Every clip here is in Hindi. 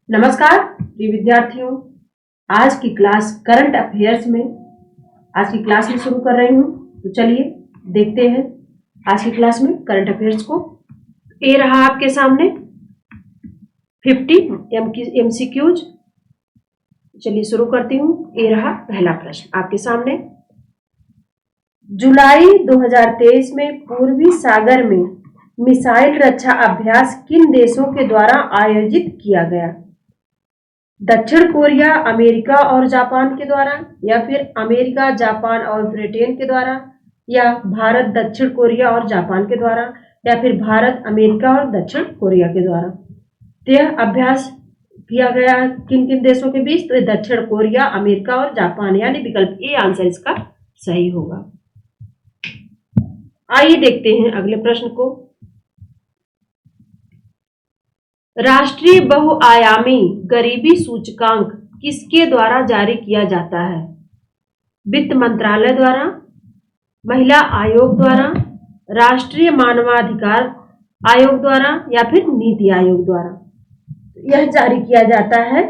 नमस्कार प्रिय विद्यार्थियों। आज की क्लास करंट अफेयर्स में आज की क्लास में शुरू कर रही हूँ। तो चलिए देखते हैं आज की क्लास में करंट अफेयर्स को। ये रहा आपके सामने 50 MCQs। चलिए शुरू करती हूँ। ये रहा पहला प्रश्न आपके सामने। जुलाई 2023 में पूर्वी सागर में मिसाइल रक्षा अभ्यास किन देशों के द्वारा आयोजित किया गया? दक्षिण कोरिया, अमेरिका और जापान के द्वारा, या फिर अमेरिका, जापान और ब्रिटेन के द्वारा, या भारत, दक्षिण कोरिया और जापान के द्वारा, या फिर भारत, अमेरिका और दक्षिण कोरिया के द्वारा। तो यह अभ्यास किया गया किन किन देशों के बीच? तो दक्षिण कोरिया, अमेरिका और जापान, यानी विकल्प ए आंसर इसका सही होगा। आइए देखते हैं अगले प्रश्न को। राष्ट्रीय बहुआयामी गरीबी सूचकांक किसके द्वारा जारी किया जाता है? वित्त मंत्रालय द्वारा, महिला आयोग द्वारा, राष्ट्रीय मानवाधिकार आयोग द्वारा, या फिर नीति आयोग द्वारा? यह जारी किया जाता है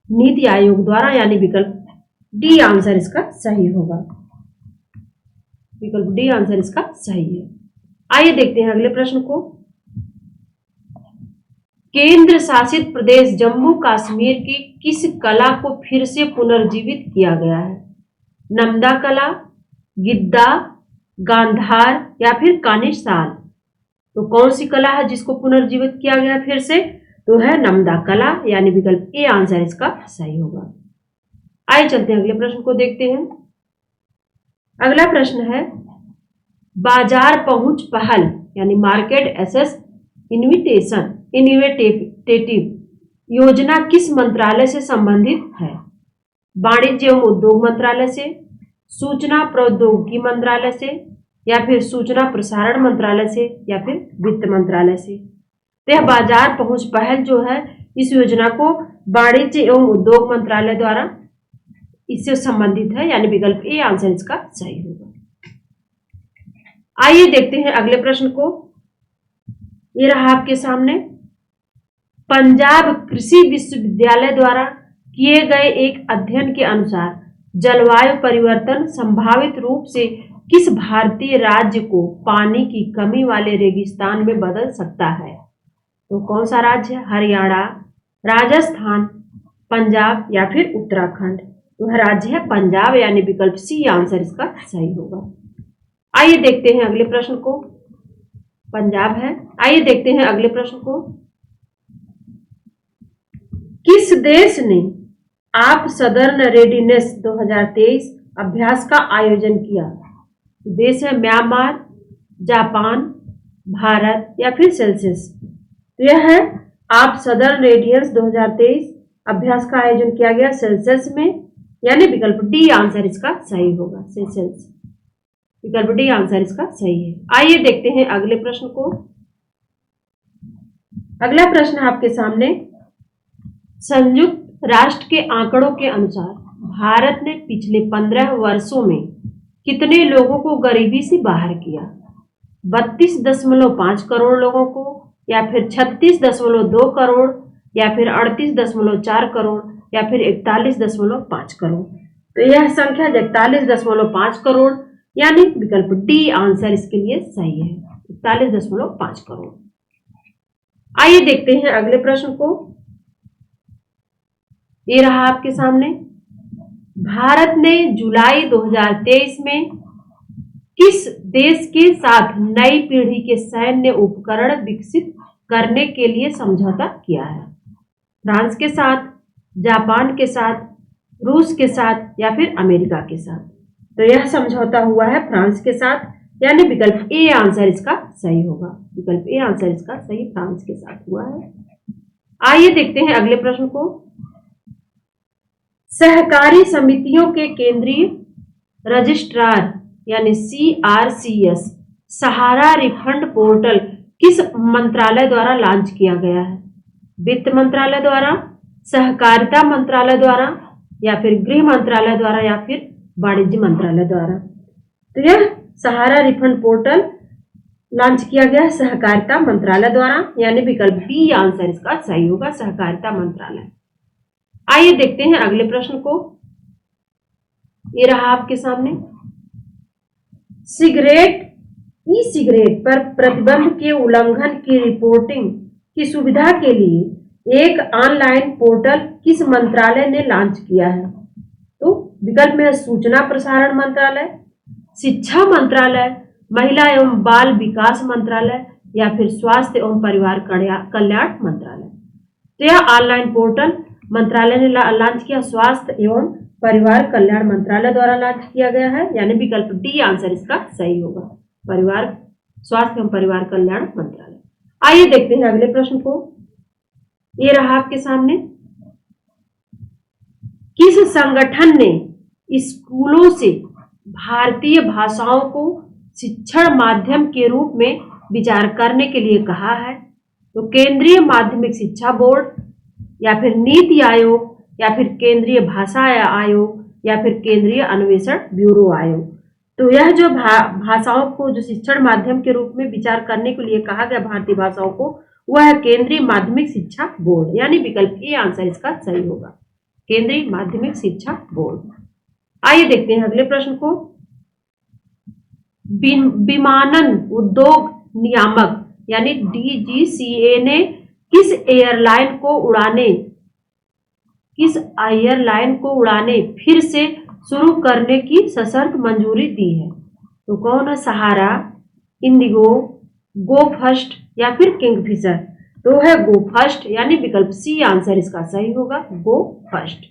नीति आयोग द्वारा, यानी विकल्प डी आंसर इसका सही होगा। विकल्प डी आंसर इसका सही है। आइए देखते हैं अगले प्रश्न को। केंद्र शासित प्रदेश जम्मू कश्मीर की किस कला को फिर से पुनर्जीवित किया गया है? नम्दा कला, गिद्दा, गांधार, या फिर कानिशाल? तो कौन सी कला है जिसको पुनर्जीवित किया गया फिर से? तो है नम्दा कला, यानी विकल्प ए आंसर इसका सही होगा। आइए चलते हैं अगले प्रश्न को देखते हैं। अगला प्रश्न है, बाजार पहुंच पहल यानी मार्केट एक्सेस इनिवेटिव योजना किस मंत्रालय से संबंधित है? वाणिज्य एवं उद्योग मंत्रालय से, सूचना प्रौद्योगिकी मंत्रालय से, या फिर सूचना प्रसारण मंत्रालय से, या फिर वित्त मंत्रालय से? तो यह बाजार पहुंच पहल जो है इस योजना को वाणिज्य एवं उद्योग मंत्रालय द्वारा इससे संबंधित है, यानी विकल्प ए आंसर इसका सही होगा। आइए देखते हैं अगले प्रश्न को। ये रहा आपके सामने। पंजाब कृषि विश्वविद्यालय द्वारा किए गए एक अध्ययन के अनुसार जलवायु परिवर्तन संभावित रूप से किस भारतीय राज्य को पानी की कमी वाले रेगिस्तान में बदल सकता है? तो कौन सा राज्य है? हरियाणा, राजस्थान, पंजाब, या फिर उत्तराखंड? तो वह राज्य है पंजाब, यानी विकल्प सी आंसर इसका सही होगा। आइए देखते हैं अगले प्रश्न को। पंजाब है। आइए देखते हैं अगले प्रश्न को। किस देश ने आप सदर्न रेडीनेस 2023 अभ्यास का आयोजन किया? देश है म्यांमार, जापान, भारत, या फिर सेल्सियस? तो यह है आप सदर्न रेडियंस 2023 अभ्यास का आयोजन किया गया सेल्सियस में, यानी विकल्प डी आंसर इसका सही होगा। सेल्सियस, विकल्प डी आंसर इसका सही है। आइए देखते हैं अगले प्रश्न को। अगला प्रश्न आपके सामने। संयुक्त राष्ट्र के आंकड़ों के अनुसार भारत ने पिछले 15 वर्षों में कितने लोगों को गरीबी से बाहर किया? 32.5 करोड़ लोगों को, या फिर 36.2 करोड़, या फिर 38.4 करोड़, या फिर 41.5 करोड़? तो यह संख्या 41.5 करोड़, यानी विकल्प डी आंसर इसके लिए सही है। 41.5 करोड़। आइए देखते हैं अगले प्रश्न को। ये रहा आपके सामने। भारत ने जुलाई 2023 में किस देश के साथ नई पीढ़ी के सैन्य उपकरण विकसित करने के लिए समझौता किया है? फ्रांस के साथ, जापान के साथ, रूस के साथ, या फिर अमेरिका के साथ? तो यह समझौता हुआ है फ्रांस के साथ, यानी विकल्प ए आंसर इसका सही होगा। विकल्प ए आंसर इसका सही फ्रांस के साथ हुआ है। आइए देखते हैं अगले प्रश्न को। सहकारी समितियों के केंद्रीय रजिस्ट्रार यानी CRCS सहारा रिफंड पोर्टल किस मंत्रालय द्वारा लॉन्च किया गया है? वित्त मंत्रालय द्वारा, सहकारिता मंत्रालय द्वारा, या फिर गृह मंत्रालय द्वारा, या फिर वाणिज्य मंत्रालय द्वारा? तो यह सहारा रिफंड पोर्टल लॉन्च किया गया सहकारिता मंत्रालय द्वारा, यानी विकल्प बी आंसर इसका सही होगा, सहकारिता मंत्रालय। आइए देखते हैं अगले प्रश्न को। ये रहा आपके सामने, सिगरेट ई सिगरेट पर प्रतिबंध के उल्लंघन की रिपोर्टिंग की सुविधा के लिए एक ऑनलाइन पोर्टल किस मंत्रालय ने लॉन्च किया है? तो विकल्प में सूचना प्रसारण मंत्रालय, शिक्षा मंत्रालय, महिला एवं बाल विकास मंत्रालय या फिर स्वास्थ्य एवं परिवार कल्याण मंत्रालय। तो यह ऑनलाइन पोर्टल मंत्रालय ने लॉन्च किया, स्वास्थ्य एवं परिवार कल्याण मंत्रालय द्वारा लॉन्च किया गया है, यानी विकल्प डी आंसर इसका सही होगा, परिवार स्वास्थ्य एवं परिवार कल्याण मंत्रालय। आइए देखते हैं अगले प्रश्न को। ये रहा आपके सामने, किस संगठन ने स्कूलों से भारतीय भाषाओं को शिक्षण माध्यम के रूप में विचार करने के लिए कहा है? तो केंद्रीय माध्यमिक शिक्षा बोर्ड या फिर नीति आयोग या फिर केंद्रीय भाषा आयोग या फिर केंद्रीय अन्वेषण ब्यूरो आयोग। तो यह जो भाषाओं को जो शिक्षण माध्यम के रूप में विचार करने के लिए कहा गया भारतीय भाषाओं को, वह है केंद्रीय माध्यमिक शिक्षा बोर्ड, यानी विकल्प ए आंसर इसका सही होगा, केंद्रीय माध्यमिक शिक्षा बोर्ड। आइए देखते हैं अगले प्रश्न को। विमानन उद्योग नियामक यानी डीजीसीए ने किस एयरलाइन को उड़ाने फिर से शुरू करने की सशर्त मंजूरी दी है? तो कौन है? सहारा, इंडिगो, गो फर्स्ट या फिर किंगफिशर। तो है गो फर्स्ट, यानी विकल्प सी आंसर इसका सही होगा, गो फर्स्ट।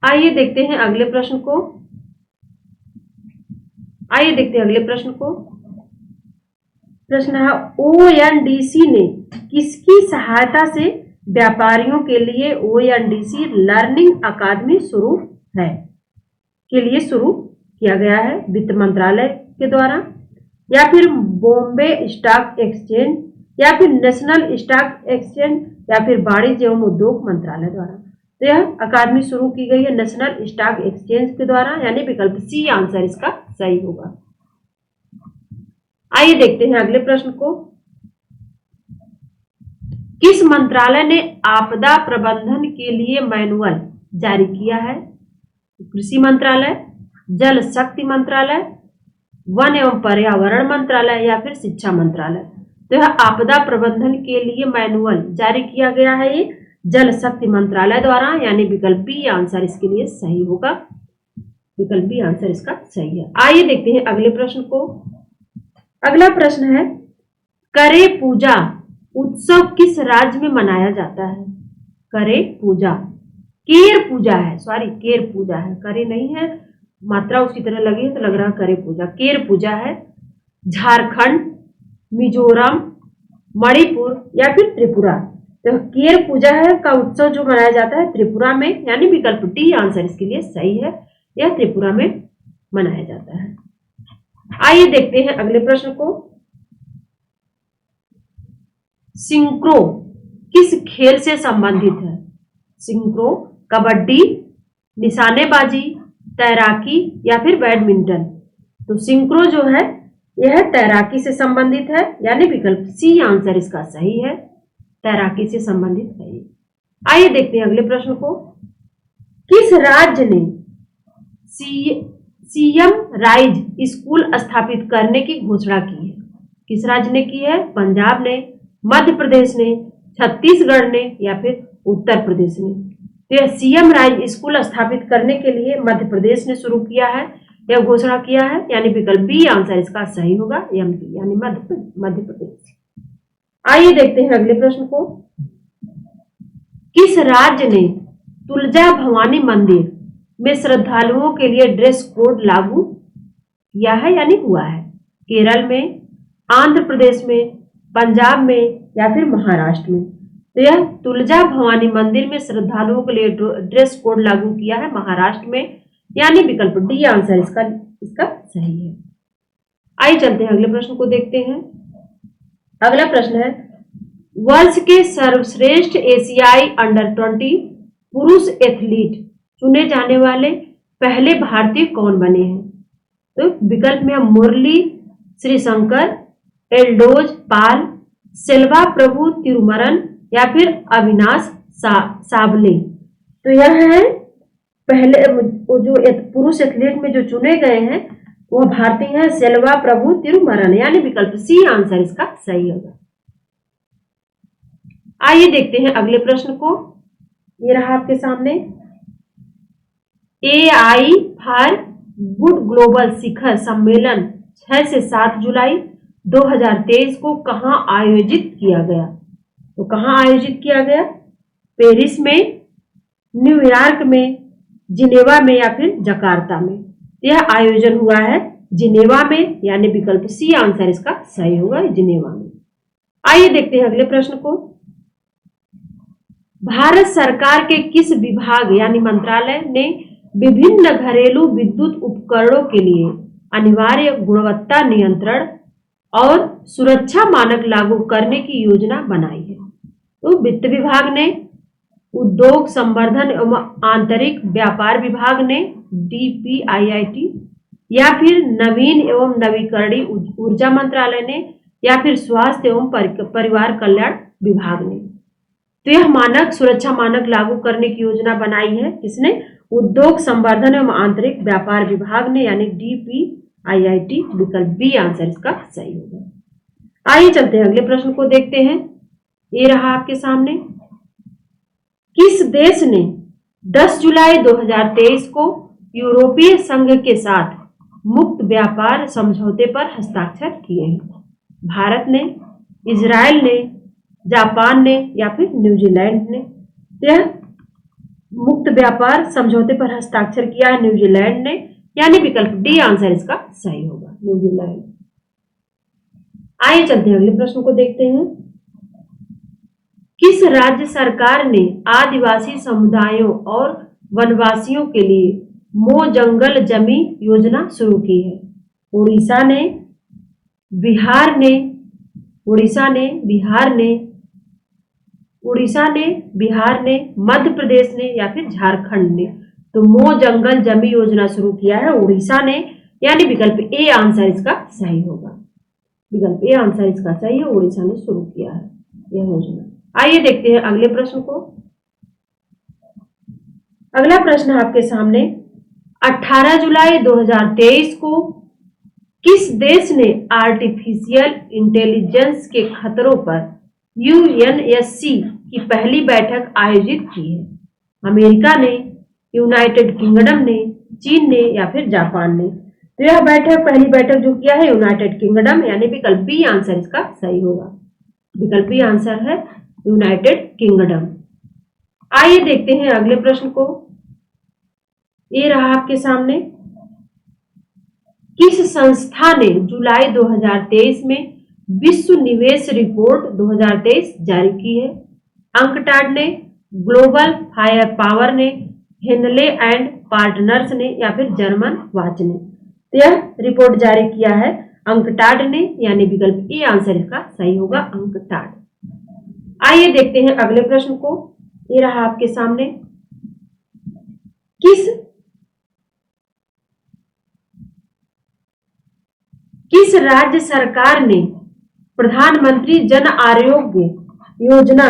आइए देखते हैं अगले प्रश्न को। प्रश्न है, ओएनडीसी ने किसकी सहायता से व्यापारियों के लिए ओएनडीसी लर्निंग अकादमी शुरू किया गया है? वित्त मंत्रालय के द्वारा या फिर बॉम्बे स्टॉक एक्सचेंज या फिर नेशनल स्टॉक एक्सचेंज या फिर वाणिज्य एवं उद्योग मंत्रालय द्वारा। तो यह अकादमी शुरू की गई है नेशनल स्टॉक एक्सचेंज के द्वारा, यानी विकल्प सी आंसर इसका सही होगा। आइए देखते हैं अगले प्रश्न को। किस मंत्रालय ने आपदा प्रबंधन के लिए मैनुअल जारी किया है? कृषि मंत्रालय, जल शक्ति मंत्रालय, वन एवं पर्यावरण मंत्रालय या फिर शिक्षा मंत्रालय। तो यह आपदा प्रबंधन के लिए मैनुअल जारी किया गया है ये जल शक्ति मंत्रालय द्वारा, यानी विकल्प बी आंसर इसके लिए सही होगा, विकल्प बी आंसर इसका सही है। आइए देखते हैं अगले प्रश्न को। अगला प्रश्न है, करे पूजा उत्सव किस राज्य में मनाया जाता है? करे पूजा, केर पूजा है, केर पूजा है, करे नहीं है, मात्रा उसी तरह लगी है तो लग रहा है करे पूजा। केर पूजा है झारखंड, मिजोरम, मणिपुर या फिर त्रिपुरा। तो केर पूजा है का उत्सव जो मनाया जाता है त्रिपुरा में, यानी विकल्प डी आंसर इसके लिए सही है, यह त्रिपुरा में मनाया जाता है। आइए देखते हैं अगले प्रश्न को। सिंक्रो किस खेल से संबंधित है? सिंक्रो कबड्डी, निशानेबाजी, तैराकी या फिर बैडमिंटन। तो सिंक्रो जो है यह तैराकी से संबंधित है, यानी विकल्प सी आंसर इसका सही है, तैराकी से संबंधित है। आइए देखते हैं अगले प्रश्न को। किस राज्य ने सीएम राइज स्कूल स्थापित करने की घोषणा की है? किस राज्य ने की है? पंजाब ने, मध्य प्रदेश ने, छत्तीसगढ़ ने या फिर उत्तर प्रदेश ने। तो सीएम राइज स्कूल स्थापित करने के लिए मध्य प्रदेश ने शुरू किया है, यह घोषणा किया है, यानी विकल्प बी आंसर इसका सही होगा, एमपी यानी मध्य प्रदेश। आइए देखते हैं अगले प्रश्न को। किस राज्य ने तुलजा भवानी मंदिर में श्रद्धालुओं के लिए ड्रेस कोड लागू किया है यानी हुआ है? केरल में, आंध्र प्रदेश में, पंजाब में या फिर महाराष्ट्र में। तो यह तुलजा भवानी मंदिर में श्रद्धालुओं के लिए ड्रेस कोड लागू किया है महाराष्ट्र में, यानी विकल्प डी आंसर इसका सही है। आइए चलते हैं अगले प्रश्न को देखते हैं। अगला प्रश्न है, वर्ष के सर्वश्रेष्ठ एशियाई अंडर-20 पुरुष एथलीट चुने जाने वाले पहले भारतीय कौन बने हैं? तो विकल्प में मुरली श्रीशंकर, एल्डोज पाल, सेल्वा प्रभु तिरुमरन या फिर अविनाश साबले। तो यह है पहले जो पुरुष एथलीट में जो चुने गए हैं वह भारतीय है सेल्वा प्रभु तिरुमरन, यानी विकल्प सी आंसर इसका सही होगा। आइए देखते हैं अगले प्रश्न को। ये रहा आपके सामने, AI फॉर गुड ग्लोबल शिखर सम्मेलन 6 से 7 जुलाई 2023 को कहां आयोजित किया गया? तो कहां आयोजित किया गया? पेरिस में, न्यूयॉर्क में, जिनेवा में या फिर जकार्ता में? यह आयोजन हुआ है जिनेवा में, यानी विकल्प सी आंसर इसका सही होगा, जिनेवा में। आइए देखते हैं अगले प्रश्न को। भारत सरकार के किस विभाग यानी मंत्रालय ने विभिन्न घरेलू विद्युत उपकरणों के लिए अनिवार्य गुणवत्ता नियंत्रण और सुरक्षा मानक लागू करने की योजना बनाई है? तो वित्त विभाग ने, उद्योग संवर्धन एवं आंतरिक व्यापार विभाग ने DPIIT, या फिर नवीन एवं नवीकरणीय ऊर्जा मंत्रालय ने, या फिर स्वास्थ्य एवं परिवार कल्याण विभाग ने? तो यह मानक सुरक्षा मानक लागू करने की योजना बनाई है किसने? उद्योग संवर्धन एवं आंतरिक व्यापार विभाग ने, यानी DPIIT, विकल्प बी आंसर इसका सही होगा। आइए चलते हैं अगले प्रश्न को देखते हैं। ये रहा आपके सामने, किस देश ने 10 जुलाई 2023 को यूरोपीय संघ के साथ मुक्त व्यापार समझौते पर हस्ताक्षर किए हैं? भारत ने, इजराइल ने, जापान ने या फिर न्यूजीलैंड ने? यह मुक्त व्यापार समझौते पर हस्ताक्षर किया है न्यूजीलैंड ने, यानी विकल्प डी आंसर इसका सही होगा, न्यूजीलैंड। आइए चलते हैं अगले प्रश्न को देखते हैं। किस राज्य सरकार ने आदिवासी समुदायों और वनवासियों के लिए मो जंगल जमी योजना शुरू की है? उड़ीसा ने, बिहार ने, मध्य प्रदेश ने या फिर झारखंड ने? तो मो जंगल जमी योजना शुरू किया है उड़ीसा ने, यानी विकल्प ए आंसर इसका सही होगा, विकल्प ए आंसर इसका सही है, उड़ीसा ने शुरू किया है यह योजना। आइए देखते हैं अगले प्रश्न को। अगला प्रश्न आपके सामने, 18 जुलाई 2023 को किस देश ने आर्टिफिशियल इंटेलिजेंस के खतरों पर UNSC की पहली बैठक आयोजित की है? अमेरिका ने, यूनाइटेड किंगडम ने, चीन ने या फिर जापान ने? तो यह पहली बैठक जो किया है यूनाइटेड किंगडम, यानी विकल्प बी आंसर इसका सही होगा, विकल्प बी आंसर है यूनाइटेड किंगडम। आइए देखते हैं अगले प्रश्न को। ये रहा आपके सामने, किस संस्था ने जुलाई 2023 में विश्व निवेश रिपोर्ट 2023 जारी की है? अंकटाड ने, ग्लोबल फायर पावर ने, हेनले एंड पार्टनर्स ने या फिर जर्मन वाच ने? तो यह रिपोर्ट जारी किया है अंकटाड ने, यानी विकल्प ए आंसर इसका सही होगा, अंकटाड। आइए देखते हैं अगले प्रश्न को। ये रहा आपके सामने, किस राज्य सरकार ने प्रधानमंत्री जन आरोग्य योजना,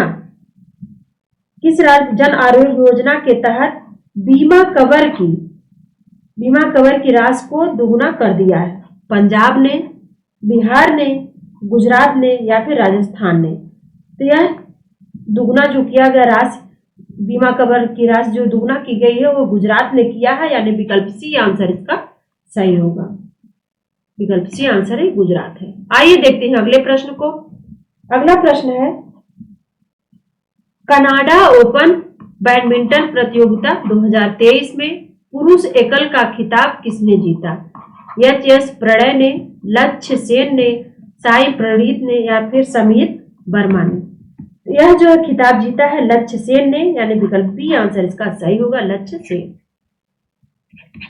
किस राज्य जन आरोग्य योजना के तहत बीमा कवर की राशि को दोगुना कर दिया है? पंजाब ने, बिहार ने, गुजरात ने या फिर राजस्थान ने? तो यह दुगुना जो किया गया राशि, बीमा कवर की राशि जो दुगुना की गई है वो गुजरात ने किया है, यानी विकल्प सी आंसर इसका सही होगा, विकल्प सी आंसर है, गुजरात है। आइए देखते हैं अगले प्रश्न को। अगला प्रश्न है, कनाडा ओपन बैडमिंटन प्रतियोगिता 2023 में पुरुष एकल का खिताब किसने जीता? एच.एस. प्रणय ने, लक्ष्य सेन ने, साई प्रणीत ने या फिर समीर वर्मा ने? यह जो खिताब जीता है लक्ष्य सेन ने, यानी विकल्प बी आंसर इसका सही होगा, लक्ष्य सेन।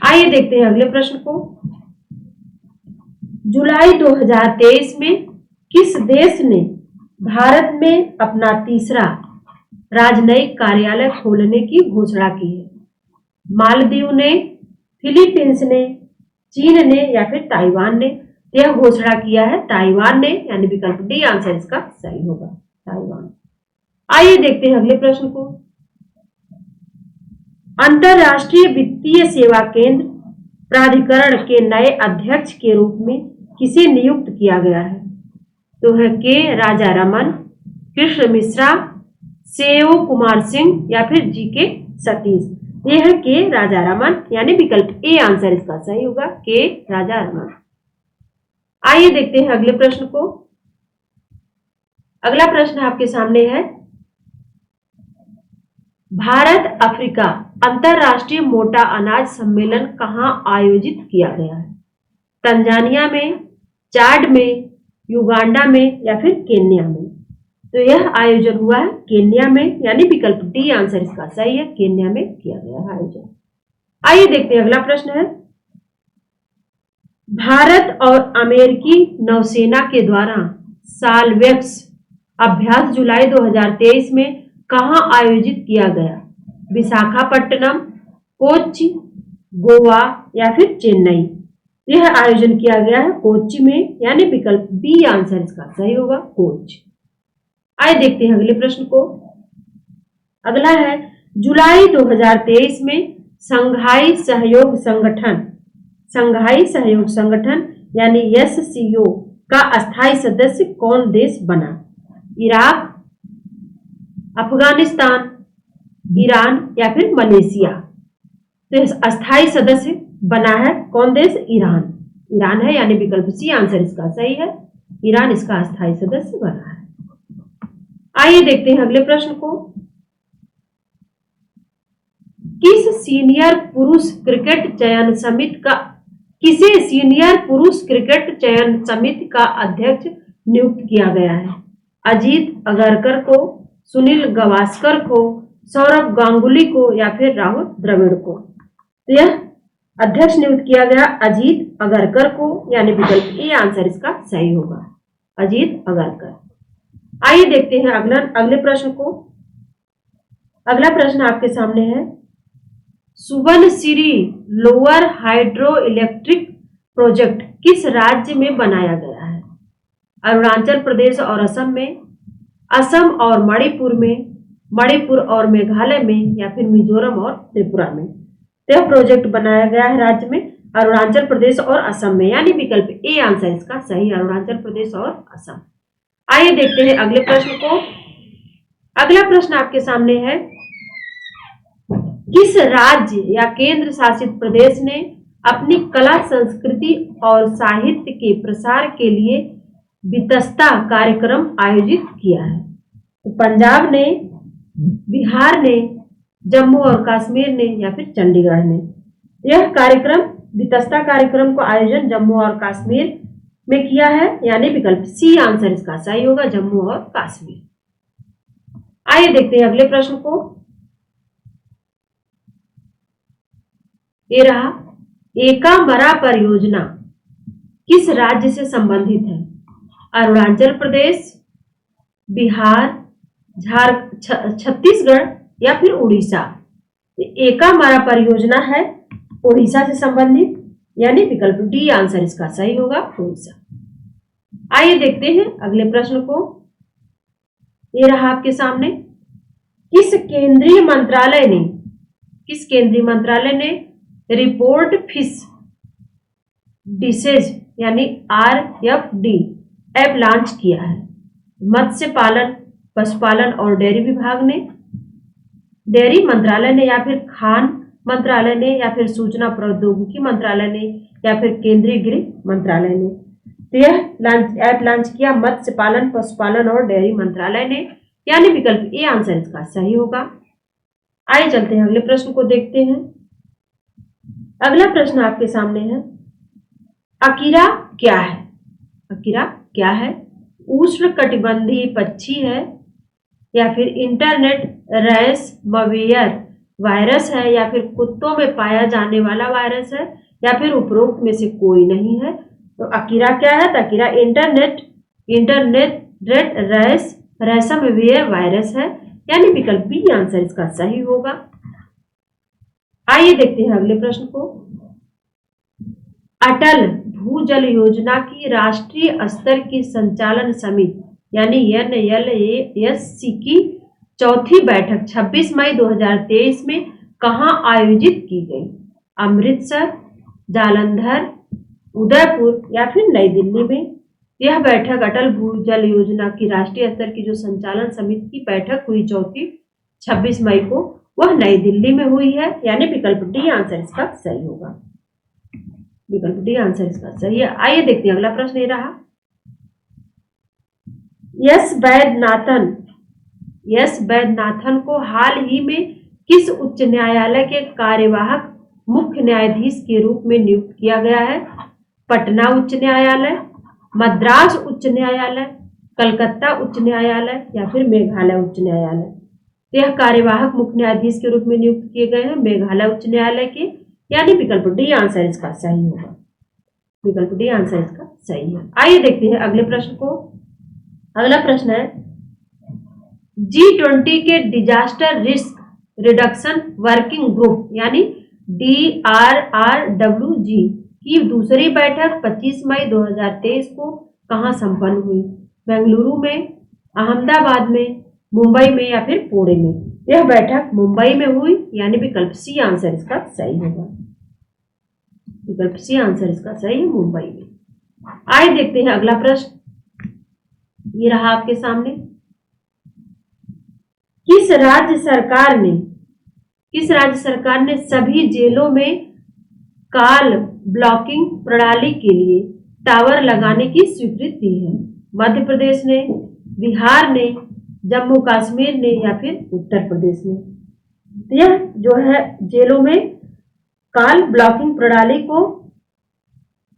आइए देखते हैं अगले प्रश्न को। जुलाई 2023 में किस देश ने भारत में अपना तीसरा राजनयिक कार्यालय खोलने की घोषणा की है? मालदीव ने, फिलीपींस ने, चीन ने या फिर ताइवान ने? यह घोषणा किया है ताइवान ने, यानी विकल्प डी आंसर इसका सही होगा, ताइवान। आइए देखते हैं अगले प्रश्न को। अंतरराष्ट्रीय वित्तीय सेवा केंद्र प्राधिकरण के नए अध्यक्ष के रूप में किसे नियुक्त किया गया है? तो है के राजा रमन, कृष्ण मिश्रा, सेओ कुमार सिंह या फिर जी के सतीश। यह है के राजा रमन, यानी विकल्प ए आंसर इसका सही होगा, के राजा रमन। आइए देखते हैं अगले प्रश्न को। अगला प्रश्न आपके सामने है, भारत अफ्रीका अंतरराष्ट्रीय मोटा अनाज सम्मेलन कहां आयोजित किया गया है? तंजानिया में, चाड में, युगांडा में या फिर केन्या में? तो यह आयोजन हुआ है केन्या में, यानी विकल्प डी आंसर इसका सही है, केन्या में किया गया है आयोजन। आइए देखते हैं अगला प्रश्न है, भारत और अमेरिकी नौसेना के द्वारा साल्वेक्स अभ्यास जुलाई 2023 में कहां आयोजित किया गया? विशाखापट्टनम, कोच्चि, गोवा या फिर चेन्नई? यह आयोजन किया गया है कोच्चि में, यानी विकल्प बी आंसर इसका सही होगा, कोच्चि। आइए देखते हैं अगले प्रश्न को। अगला है, जुलाई 2023 में संघाई सहयोग संगठन यानी एससीओ का अस्थायी सदस्य कौन देश बना? इराक, अफगानिस्तान, ईरान या फिर मलेशिया? तो अस्थायी सदस्य बना है कौन देश? ईरान है, यानी विकल्प सी आंसर इसका सही है, ईरान इसका अस्थायी सदस्य बना है। आइए देखते हैं अगले प्रश्न को। किसे सीनियर पुरुष क्रिकेट चयन समिति का अध्यक्ष नियुक्त किया गया है? अजीत अगरकर को, सुनील गावस्कर को, सौरभ गांगुली को या फिर राहुल द्रविड़ को? तो यह अध्यक्ष नियुक्त किया गया अजीत अगरकर को, यानी विकल्प ए आंसर इसका सही होगा, अजीत अगरकर। आइए देखते हैं अगले प्रश्न को। अगला प्रश्न आपके सामने है, Subansiri lower hydro electric project किस राज्य में बनाया गया है? अरुणाचल प्रदेश और असम में, असम और मणिपुर में, मणिपुर और मेघालय में या फिर मिजोरम और त्रिपुरा में? यह प्रोजेक्ट बनाया गया है राज्य में अरुणाचल प्रदेश और असम में, यानी विकल्प ए आंसर इसका सही, अरुणाचल प्रदेश और असम। आइए देखते हैं अगले प्रश्न को। अगला प्रश्न आपके सामने है, किस राज्य या केंद्र शासित प्रदेश ने अपनी कला, संस्कृति और साहित्य के प्रसार के लिए वितस्ता कार्यक्रम आयोजित किया है? तो पंजाब ने, बिहार ने, जम्मू और कश्मीर ने या फिर चंडीगढ़ ने? यह कार्यक्रम, वितस्ता कार्यक्रम को आयोजन जम्मू और कश्मीर में किया है, यानी विकल्प सी आंसर इसका सही होगा, जम्मू और कश्मीर। आइए देखते हैं अगले प्रश्न को। ये रहा, एकामरा परियोजना किस राज्य से संबंधित है? अरुणाचल प्रदेश, बिहार, छत्तीसगढ़ या फिर उड़ीसा? एकामरा परियोजना है उड़ीसा से संबंधित, यानी विकल्प डी आंसर इसका सही होगा, उड़ीसा। आइए देखते हैं अगले प्रश्न को। ये रहा आपके सामने, किस केंद्रीय मंत्रालय ने रिपोर्ट फिश डिसेज यानी RFD ऐप लॉन्च किया है? मत्स्य पालन, पशुपालन और डेयरी विभाग ने, डेयरी मंत्रालय ने या फिर खान मंत्रालय ने या फिर सूचना प्रौद्योगिकी मंत्रालय ने या फिर केंद्रीय गृह मंत्रालय ने? तो यह ऐप लॉन्च किया मत्स्य पालन, पशुपालन और डेयरी मंत्रालय ने, यानी विकल्प ए आंसर इसका सही होगा। आइए चलते हैं अगले प्रश्न को देखते हैं। अगला प्रश्न आपके सामने है, अकीरा क्या है? अकीरा क्या है? उष्णकटिबंधीय पक्षी है या फिर इंटरनेट रैस मवेयर वायरस है या फिर कुत्तों में पाया जाने वाला वायरस है या फिर उपरोक्त में से कोई नहीं है? तो अकीरा क्या है? तो अकीरा इंटरनेट रैस रेसमवेयर वायरस है, यानी विकल्प बी आंसर इसका सही होगा। आइए देखते हैं अगले प्रश्न को। अटल भूजल योजना की राष्ट्रीय स्तर की संचालन समिति यानी NLSC की चौथी बैठक 26 मई 2023 में कहां आयोजित की गई? अमृतसर, जालंधर, उदयपुर या फिर नई दिल्ली में? यह बैठक अटल भूजल योजना की राष्ट्रीय स्तर की जो संचालन समिति की बैठक हुई चौथी 26 मई को, वह नई दिल्ली में हुई है, यानी विकल्प डी आंसर इसका सही होगा। विकल्प डी आंसर इसका सही है। आइए देखते हैं अगला प्रश्न ये रहा। यस वैद्यनाथन को हाल ही में किस उच्च न्यायालय के कार्यवाहक मुख्य न्यायाधीश के रूप में नियुक्त किया गया है? पटना उच्च न्यायालय, मद्रास उच्च न्यायालय, कलकत्ता उच्च न्यायालय या फिर मेघालय उच्च न्यायालय? यह कार्यवाहक मुख्य न्यायाधीश के रूप में नियुक्त किए गए हैं मेघालय उच्च न्यायालय के, यानी विकल्प डी आंसर इसका सही होगा। विकल्प डी आंसर इसका सही है। आइए देखते हैं अगले प्रश्न को। अगला प्रश्न है G20 के disaster risk reduction working group यानी DRRWG की दूसरी बैठक 25 मई 2023 को कहां संपन्न हुई? बेंगलुरु में, अहमदाबाद में, मुंबई में या फिर पुणे में? यह बैठक मुंबई में हुई, यानी विकल्प सी आंसर इसका सही होगा। विकल्प सी आंसर इसका सही है, मुंबई में। आइए देखते हैं अगला प्रश्न, ये रहा आपके सामने। किस राज्य सरकार ने सभी जेलों में कॉल ब्लॉकिंग प्रणाली के लिए टावर लगाने की स्वीकृति दी है? मध्य प्रदेश ने, बिहार ने, जम्मू कश्मीर ने या फिर उत्तर प्रदेश ने? यह जो है जेलों में कॉल ब्लॉकिंग प्रणाली को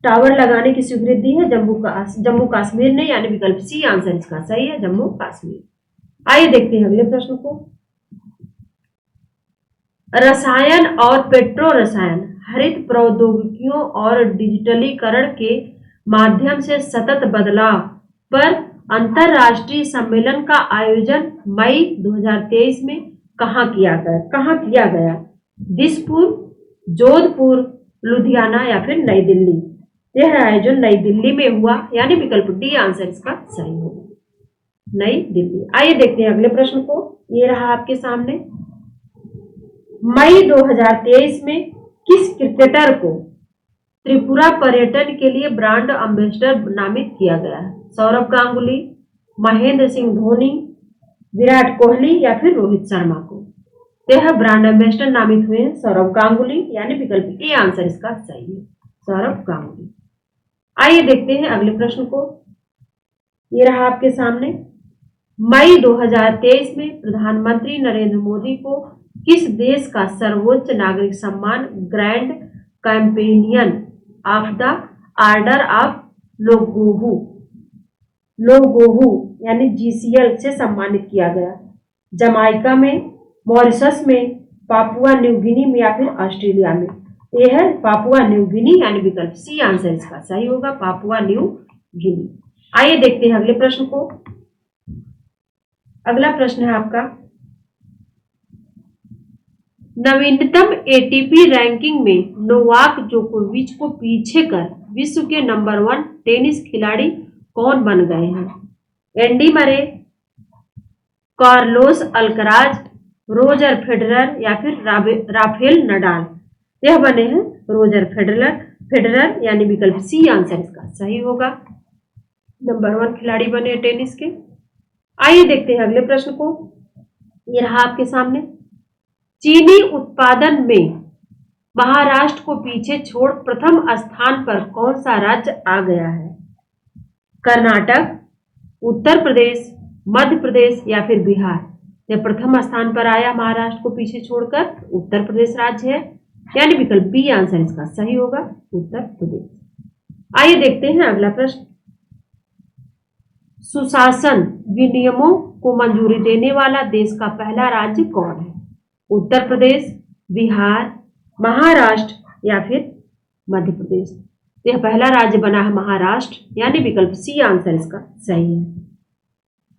टावर लगाने की स्वीकृति दी है जम्मू कश्मीर ने, यानी विकल्प सी आंसर इसका सही है, जम्मू कश्मीर। आइए देखते हैं अगले प्रश्न को। रसायन और पेट्रो रसायन हरित प्रौद्योगिकियों और डिजिटलीकरण के माध्यम से सतत बदलाव पर अंतरराष्ट्रीय सम्मेलन का आयोजन मई 2023 में कहां किया गया? दिसपुर, जोधपुर, लुधियाना या फिर नई दिल्ली? यह आयोजन नई दिल्ली में हुआ, यानी विकल्प डी आंसर इसका सही होगा, नई दिल्ली। आइए देखते हैं अगले प्रश्न को। ये रहा आपके सामने। मई 2023 में किस क्रिकेटर को त्रिपुरा पर्यटन के लिए ब्रांड एम्बेसडर नामित किया गया है? सौरव गांगुली, महेंद्र सिंह धोनी, विराट कोहली या फिर रोहित शर्मा को? यह ब्रांड एम्बेसडर नामित हुए हैं सौरव गांगुली, यानी विकल्प ए आंसर इसका सही है, सौरव गांगुली। आइए देखते हैं अगले प्रश्न को। ये रहा आपके सामने। मई 2023 में प्रधानमंत्री नरेंद्र मोदी को किस देश का सर्वोच्च नागरिक सम्मान grand companion of the order of लोगोहू यानी GCL से सम्मानित किया गया? जमाइका में, मॉरिशस में, पापुआ न्यू गिनी में या फिर ऑस्ट्रेलिया में? यह है पापुआ न्यू गिनी, यानी विकल्प सी आंसर इसका सही होगा, पापुआ न्यू गिनी। आइए देखते हैं अगले प्रश्न को। अगला प्रश्न है आपका, नवीनतम ATP रैंकिंग में नोवाक जोकोविच को पीछे कर विश्व के नंबर 1 टेनिस खिलाड़ी कौन बन गए हैं? Andy Murray, Carlos Alcaraz, Roger Federer या फिर राफेल नडाल? यह बने हैं रोजर फेडरर, यानी विकल्प सी आंसर इसका सही होगा, नंबर 1 खिलाड़ी बने टेनिस के। आइए देखते हैं अगले प्रश्न को। यह रहा आपके सामने। चीनी उत्पादन में महाराष्ट्र को पीछे छोड़ प्रथम स्थान पर कौन सा राज्य आ गया है? कर्नाटक, उत्तर प्रदेश, मध्य प्रदेश या फिर बिहार? यह प्रथम स्थान पर आया महाराष्ट्र को पीछे छोड़कर उत्तर प्रदेश राज्य है, यानी विकल्प बी आंसर इसका सही होगा, उत्तर प्रदेश। आइए देखते हैं अगला प्रश्न। सुशासन विनियमों को मंजूरी देने वाला देश का पहला राज्य कौन है? उत्तर प्रदेश, बिहार, महाराष्ट्र या फिर मध्य प्रदेश? यह पहला राज्य बना है महाराष्ट्र, यानी विकल्प सी आंसर इसका सही है।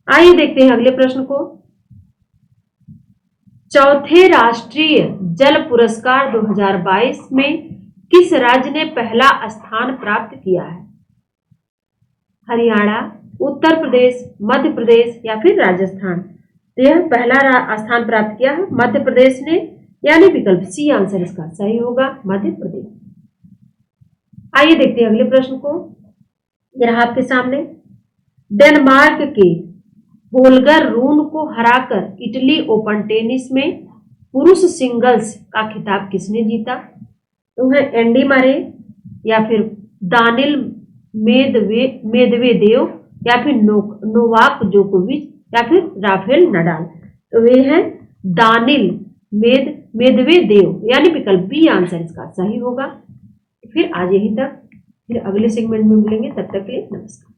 आइए देखते हैं अगले प्रश्न को। चौथे राष्ट्रीय जल पुरस्कार 2022 में किस राज्य ने पहला स्थान प्राप्त किया है? हरियाणा, उत्तर प्रदेश, मध्य प्रदेश या फिर राजस्थान। तो यह पहला स्थान प्राप्त किया है मध्य प्रदेश ने, यानी विकल्प सी आंसर इसका सही होगा, मध्य प्रदेश। आइए देखते हैं अगले प्रश्न को। यह रहा आपके सामने। डेनमार्क के होल्गर रून को हराकर इटली ओपन टेनिस में पुरुष सिंगल्स का खिताब किसने जीता? तो है एंडी मरे या फिर दानिल मेदवेदेव या फिर नोवाक जोकोविच या फिर राफेल नडाल। तो वे हैं दानिल मेदवेदेव, यानी विकल्प बी आंसर इसका सही होगा। फिर आज यहीं तक, फिर अगले सेगमेंट में मिलेंगे, तब तक के लिए नमस्कार।